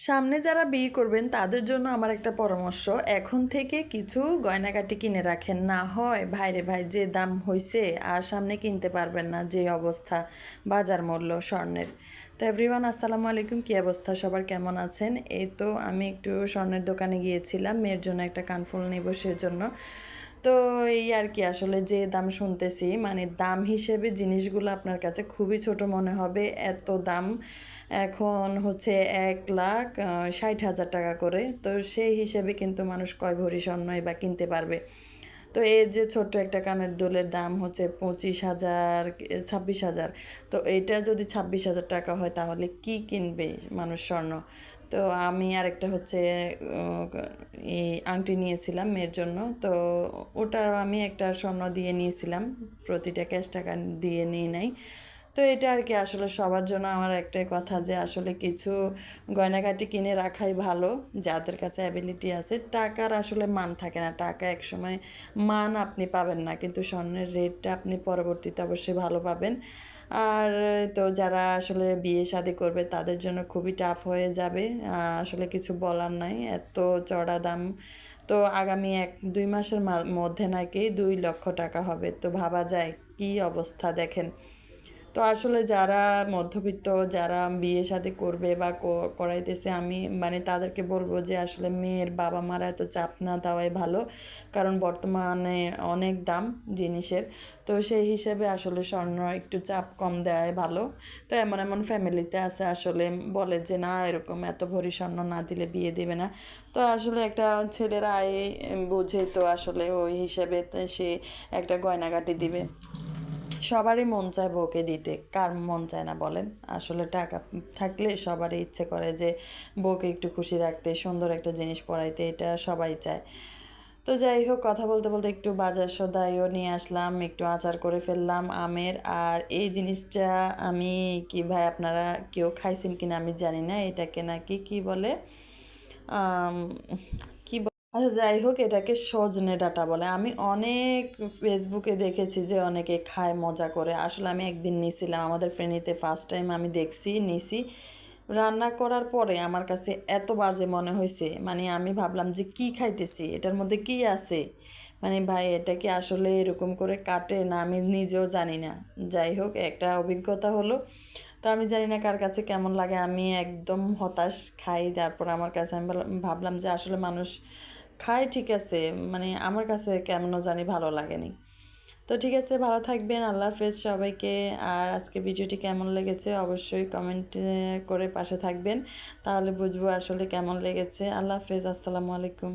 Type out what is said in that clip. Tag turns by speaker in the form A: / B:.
A: সামনে যারা বিয়ে করবেন তাদের জন্য আমার একটা পরামর্শ, এখন থেকে কিছু গয়নাগাটি কিনে রাখেন, না হয় ভাইরে ভাই যে দাম হয়েছে আর সামনে কিনতে পারবেন না, যে অবস্থা বাজার মূল্য স্বর্ণের। তো এভরিওয়ান, আসসালামু আলাইকুম, কী অবস্থা সবার, কেমন আছেন? এই তো আমি একটু স্বর্ণের দোকানে গিয়েছিলাম মেয়ের জন্য একটা কানফুল নেব সেজন্য। তো এই আর কি, আসলে যে দাম শুনতেছি, মানে দাম হিসেবে জিনিসগুলো আপনার কাছে খুবই ছোট মনে হবে, এত দাম এখন হচ্ছে 1,60,000 টাকা করে। তো সেই হিসেবে কিন্তু মানুষ কয় ভরি স্বর্ণই বা কিনতে পারবে? তো এই যে ছোট্ট একটা কানের দুলের দাম হচ্ছে 25,000, 26,000। তো এইটা যদি 26,000 টাকা হয় তাহলে কি কিনবে মানুষ স্বর্ণ? তো আমি আরেকটা হচ্ছে এই আংটি নিয়েছিলাম মেয়ের জন্য। তো ওটার আমি একটা স্বর্ণ দিয়ে নিয়েছিলাম, প্রতিটা ক্যাশ টাকা দিয়ে নিই নাই। তো এটা আর কি, আসলে সবার জন্য আমার একটাই কথা যে আসলে কিছু গয়নাগাটি কিনে রাখাই ভালো, যাদের কাছে অ্যাবিলিটি আছে। টাকার আসলে মান থাকে না, টাকা একসময় মান আপনি পাবেন না, কিন্তু স্বর্ণের রেটটা আপনি পরবর্তীতে অবশ্যই ভালো পাবেন। আর তো যারা আসলে বিয়ে শাদী করবে তাদের জন্য খুবই টাফ হয়ে যাবে, আসলে কিছু বলার নাই, এত চড়া দাম। তো আগামী 1-2 মাসের মধ্যে নাকি 2 লক্ষ টাকা হবে, তো ভাবা যায় কি অবস্থা দেখেন। তো আসলে যারা মধ্যবিত্ত, যারা বিয়ে শাদী করবে বা করাইতেছে, আমি মানে তাদেরকে বলবো যে আসলে মেয়ের বাবা মারা এত চাপ না দেওয়াই ভালো, কারণ বর্তমানে অনেক দাম জিনিসের। তো সেই হিসেবে আসলে স্বর্ণ একটু চাপ কম দেওয়াই ভালো। তো এমন এমন ফ্যামিলিতে আছে আসলে বলে যে না, এরকম এত ভরি স্বর্ণ না দিলে বিয়ে দিবে না। তো আসলে একটা ছেলের আয় বুঝে তো আসলে ওই হিসেবে সে একটা গয়নাগাটি দিবে। সবারই মন চায় বউকে দিতে, কার মন চায় না বলেন? আসলে টাকা থাকলে সবারই ইচ্ছে করে যে বউকে একটু খুশি রাখতে, সুন্দর একটা জিনিস পরাইতে, এটা সবাই চায়। তো যাই হোক, কথা বলতে বলতে একটু বাজার সদাইও নিয়ে আসলাম, একটু আচার করে ফেললাম আমের। আর এই জিনিসটা আমি, কি ভাই আপনারা কেউ খাইছেন কিনা আমি জানি না, এটাকে নাকি কি বলে, আম, আচ্ছা যাই হোক, এটাকে সজনে ডাঁটা বলে। আমি অনেক ফেসবুকে দেখেছি যে অনেকে খায় মজা করে, আসলে আমি একদিন নিছিলাম আমাদের ফ্রেন্ডিতে, ফার্স্ট টাইম আমি দেখছি, নিছি। রান্না করার পরে আমার কাছে এত বাজে মনে হয়েছে, মানে আমি ভাবলাম যে কি খাইতেছি, এটার মধ্যে কি আছে। মানে ভাই, এটা কি আসলে এরকম করে কাটে না, আমি নিজেও জানি না। যাই হোক, একটা অভিজ্ঞতা হলো। তো আমি জানি না কার কাছে কেমন লাগে, আমি একদম হতাশ। খাই, তারপর আমার কাছে আমি ভাবলাম যে আসলে মানুষ খায় ঠিক আছে, মানে আমার কাছে কেমনও জানি ভালো লাগেনি। তো ঠিক আছে, ভালো থাকবেন, আল্লাহ হাফেজ সবাইকে। আর আজকে ভিডিওটি কেমন লেগেছে অবশ্যই কমেন্ট করে পাশে থাকবেন, তাহলে বুঝবো আসলে কেমন লেগেছে। আল্লাহ হাফেজ, আসসালামু আলাইকুম।